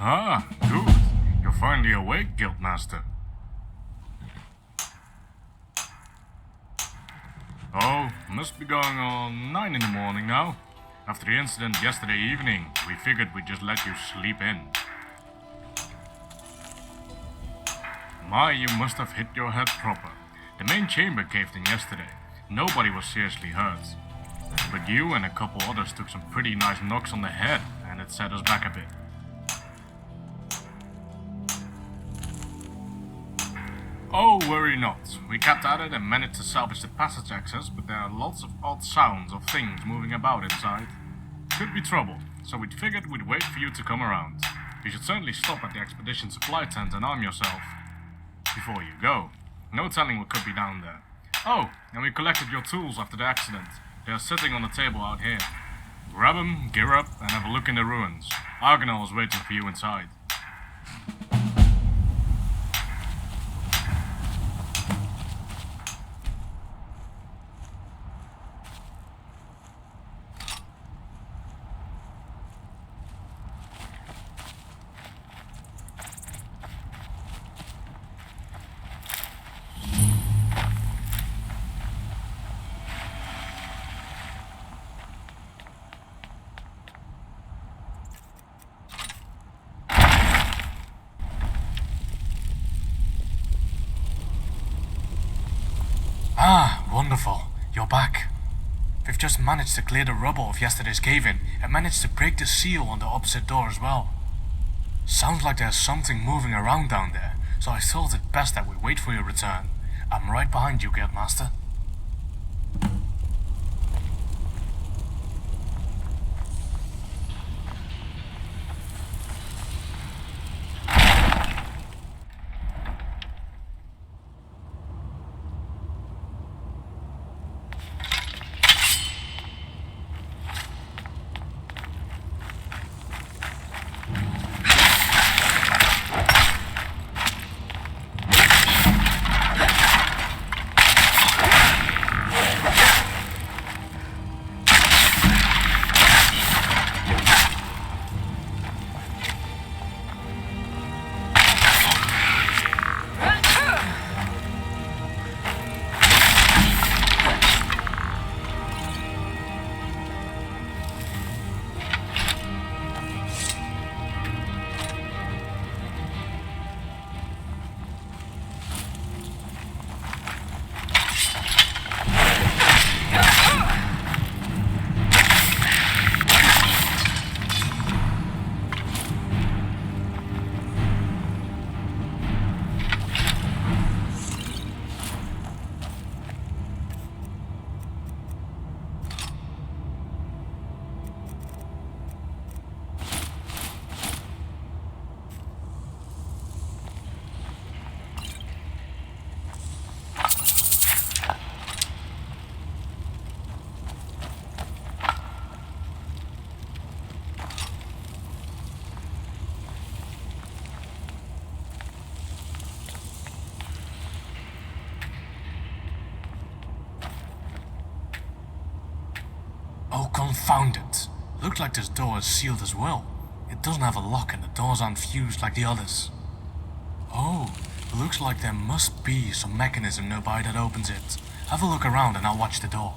Ah, good. You're finally awake, Guildmaster. Oh, must be going on 9 in the morning now. After the incident yesterday evening, we figured we'd just let you sleep in. My, you must have hit your head proper. The main chamber caved in yesterday. Nobody was seriously hurt. But you and a couple others took some pretty nice knocks on the head, and it set us back a bit. Oh, worry not. We kept at it and managed to salvage the passage access, but there are lots of odd sounds of things moving about inside. Could be trouble, so we figured we'd wait for you to come around. You should certainly stop at the expedition supply tent and arm yourself. Before you go. No telling what could be down there. Oh, and we collected your tools after the accident. They are sitting on the table out here. Grab them, gear up, and have a look in the ruins. Argonel is waiting for you inside. Ah, wonderful. You're back. We've just managed to clear the rubble of yesterday's cave-in and managed to break the seal on the opposite door as well. Sounds like there's something moving around down there, so I thought it best that we wait for your return. I'm right behind you, Guildmaster. Oh, confound it. Looks like this door is sealed as well. It doesn't have a lock and the doors aren't fused like the others. Oh, looks like there must be some mechanism nearby that opens it. Have a look around and I'll watch the door.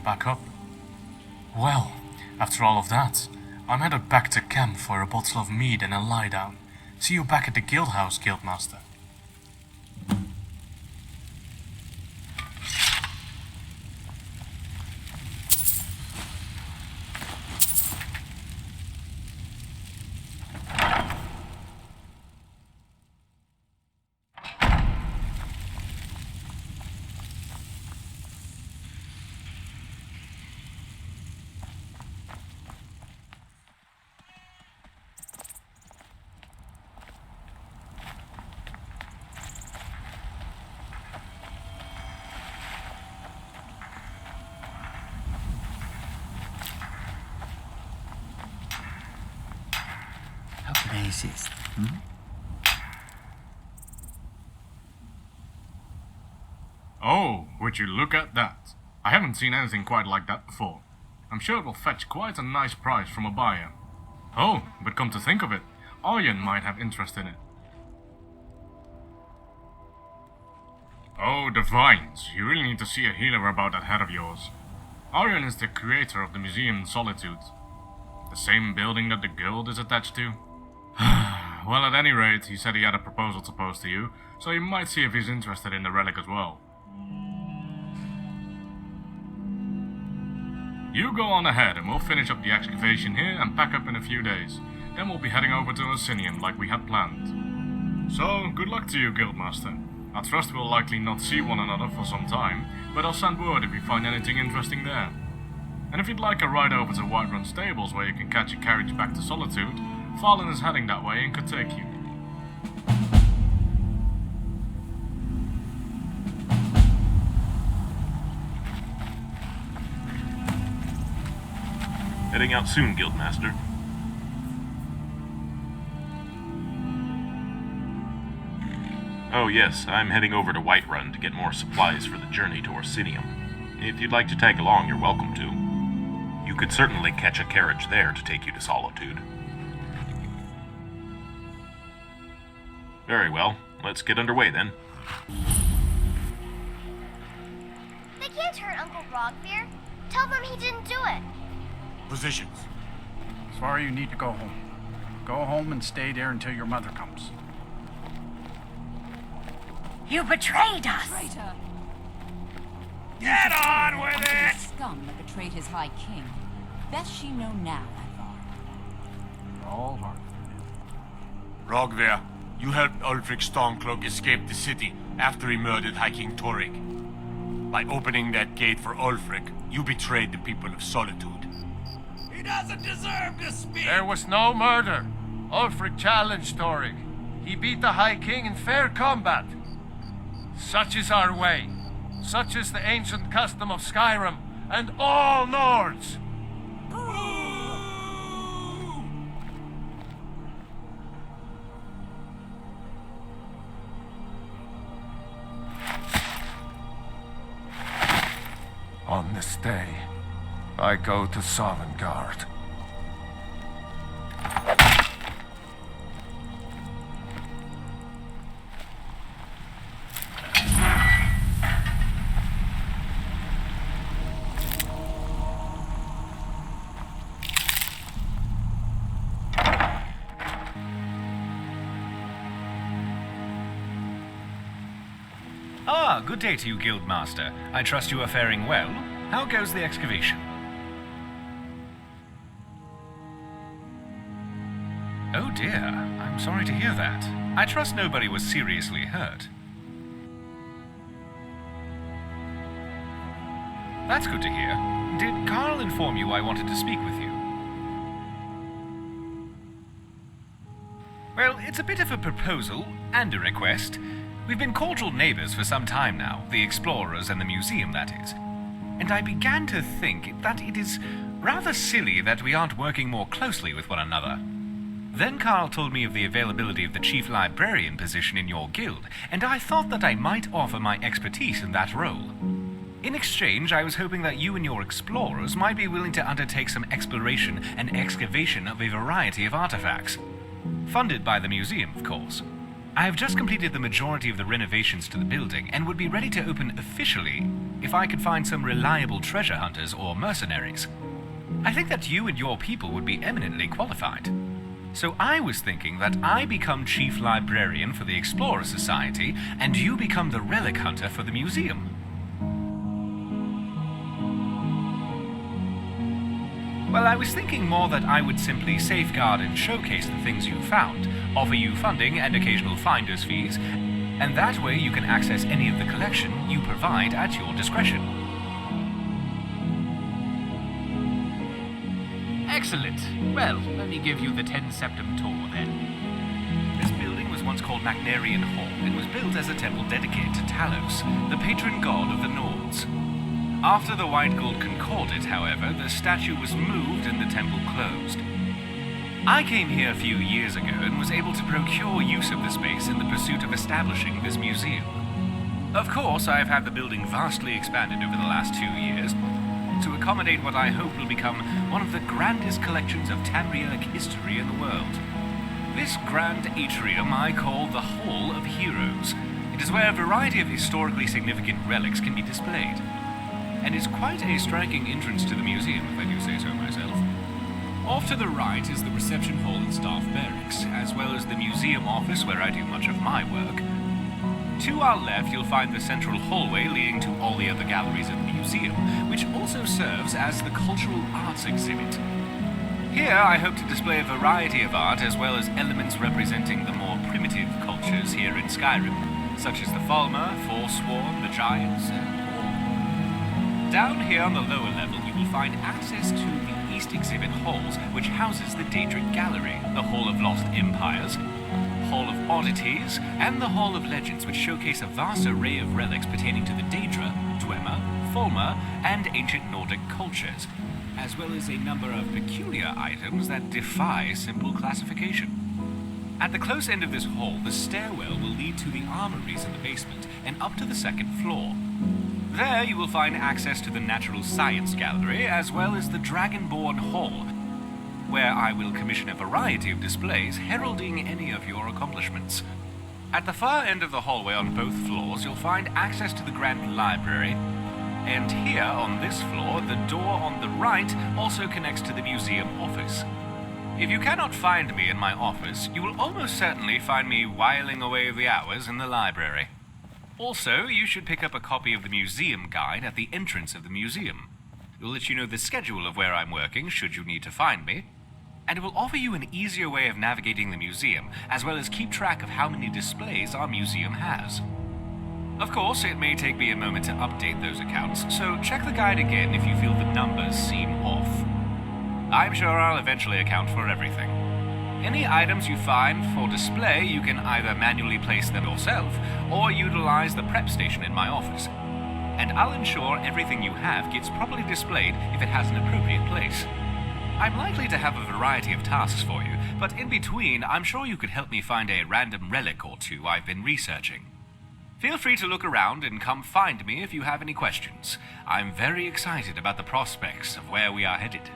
back up. Well, after all of that, I'm headed back to camp for a bottle of mead and a lie down. See you back at the guild house, Guildmaster. How can I assist? Oh, would you look at that? I haven't seen anything quite like that before. I'm sure it will fetch quite a nice price from a buyer. Oh, but come to think of it, Arjen might have interest in it. Oh, the vines. You really need to see a healer about that head of yours. Arjen is the creator of the museum Solitude. The same building that the guild is attached to. Well, at any rate, he said he had a proposal to pose to you, so you might see if he's interested in the relic as well. You go on ahead and we'll finish up the excavation here and pack up in a few days. Then we'll be heading over to Osinium like we had planned. So, good luck to you, Guildmaster. I trust we'll likely not see one another for some time, but I'll send word if we find anything interesting there. And if you'd like a ride over to Whiterun Stables where you can catch a carriage back to Solitude, Farlin is heading that way and could take you. Heading out soon, Guildmaster. Oh yes, I'm heading over to Whiterun to get more supplies for the journey to Orsinium. If you'd like to tag along, you're welcome to. You could certainly catch a carriage there to take you to Solitude. Very well, let's get underway then. They can't hurt Uncle Rogvir. Tell them he didn't do it. Positions. Sorry, you need to go home. Go home and stay there until your mother comes. You betrayed us! Traitor! Get on with Unto it! the scum that betrayed his high king. Best she know now, Akaviri. All hard. Rogvir, you helped Ulfric Stormcloak escape the city after he murdered High King Torrik. By opening that gate for Ulfric, you betrayed the people of Solitude. He doesn't deserve to speak! There was no murder. Ulfric challenged Torrik. He beat the High King in fair combat. Such is our way. Such is the ancient custom of Skyrim and all Nords. On this day, I go to Sovngarde. Good day to you, Guildmaster. I trust you are faring well. How goes the excavation? Oh dear, I'm sorry to hear that. I trust nobody was seriously hurt. That's good to hear. Did Carl inform you I wanted to speak with you? Well, it's a bit of a proposal and a request. We've been cordial neighbors for some time now, the explorers and the museum, that is. And I began to think that it is rather silly that we aren't working more closely with one another. Then Carl told me of the availability of the chief librarian position in your guild, and I thought that I might offer my expertise in that role. In exchange, I was hoping that you and your explorers might be willing to undertake some exploration and excavation of a variety of artifacts. Funded by the museum, of course. I have just completed the majority of the renovations to the building and would be ready to open officially if I could find some reliable treasure hunters or mercenaries. I think that you and your people would be eminently qualified. So I was thinking that I become Chief Librarian for the Explorer Society, and you become the Relic Hunter for the museum. Well, I was thinking more that I would simply safeguard and showcase the things you found, offer you funding and occasional finder's fees, and that way you can access any of the collection you provide at your discretion. Excellent. Well, let me give you the 10 Sanctum tour then. This building was once called Magnarian Hall and was built as a temple dedicated to Talos, the patron god of the Nords. After the White Gold concorded, however, the statue was moved and the temple closed. I came here a few years ago and was able to procure use of the space in the pursuit of establishing this museum. Of course, I have had the building vastly expanded over the last 2 years to accommodate what I hope will become one of the grandest collections of Tamrielic history in the world. This grand atrium I call the Hall of Heroes. It is where a variety of historically significant relics can be displayed, and is quite a striking entrance to the museum, if I do say so myself. Off to the right is the reception hall and staff barracks, as well as the museum office where I do much of my work. To our left, you'll find the central hallway leading to all the other galleries of the museum, which also serves as the cultural arts exhibit. Here, I hope to display a variety of art, as well as elements representing the more primitive cultures here in Skyrim, such as the Falmer, Forsworn, the Giants, and more. Down here on the lower level, you will find access to the East Exhibit Halls, which houses the Daedric Gallery, the Hall of Lost Empires, Hall of Oddities, and the Hall of Legends, which showcase a vast array of relics pertaining to the Daedra, Dwemer, Falmer, and ancient Nordic cultures, as well as a number of peculiar items that defy simple classification. At the close end of this hall, the stairwell will lead to the armories in the basement and up to the second floor. There you will find access to the Natural Science Gallery, as well as the Dragonborn Hall, where I will commission a variety of displays heralding any of your accomplishments. At the far end of the hallway on both floors, you'll find access to the Grand Library, and here on this floor, the door on the right also connects to the museum office. If you cannot find me in my office, you will almost certainly find me whiling away the hours in the library. Also, you should pick up a copy of the museum guide at the entrance of the museum. It will let you know the schedule of where I'm working, should you need to find me, and it will offer you an easier way of navigating the museum, as well as keep track of how many displays our museum has. Of course, it may take me a moment to update those accounts, so check the guide again if you feel the numbers seem off. I'm sure I'll eventually account for everything. Any items you find for display, you can either manually place them yourself, or utilize the prep station in my office. And I'll ensure everything you have gets properly displayed if it has an appropriate place. I'm likely to have a variety of tasks for you, but in between, I'm sure you could help me find a random relic or two I've been researching. Feel free to look around and come find me if you have any questions. I'm very excited about the prospects of where we are headed.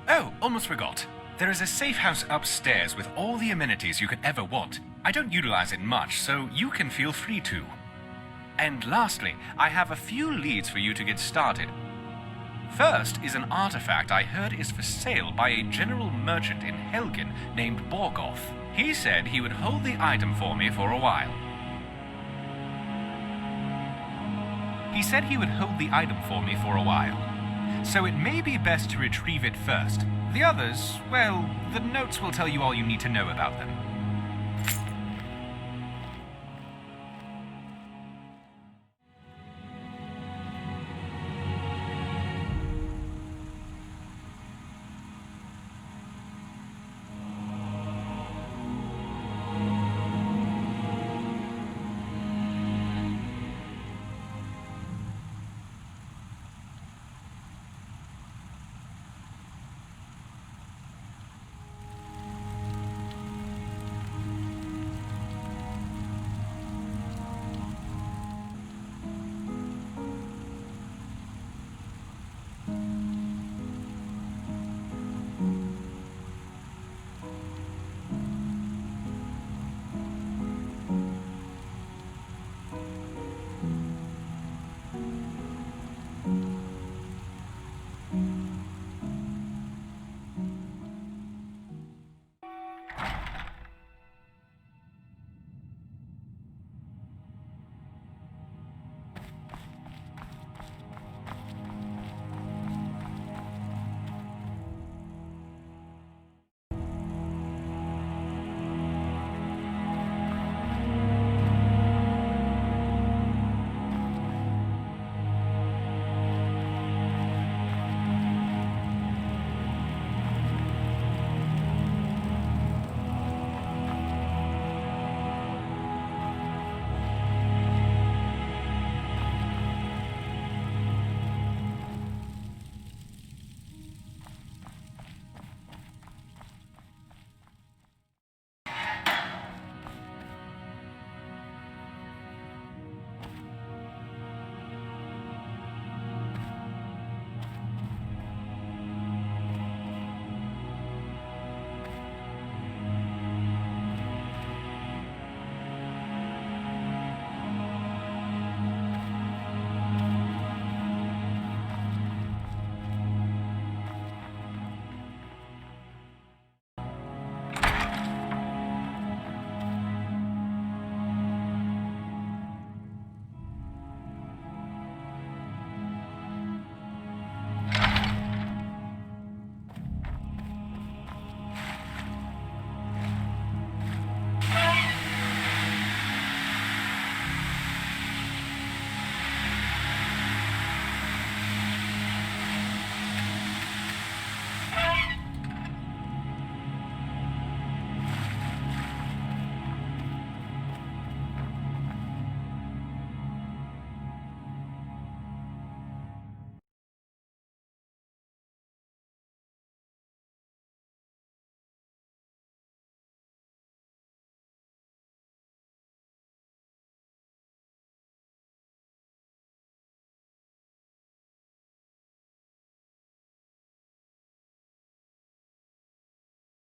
Oh, almost forgot. There is a safe house upstairs with all the amenities you could ever want. I don't utilize it much, so you can feel free to. And lastly, I have a few leads for you to get started. First is an artifact I heard is for sale by a general merchant in Helgen named Borgoth. He said he would hold the item for me for a while. So it may be best to retrieve it first. The others, well, the notes will tell you all you need to know about them.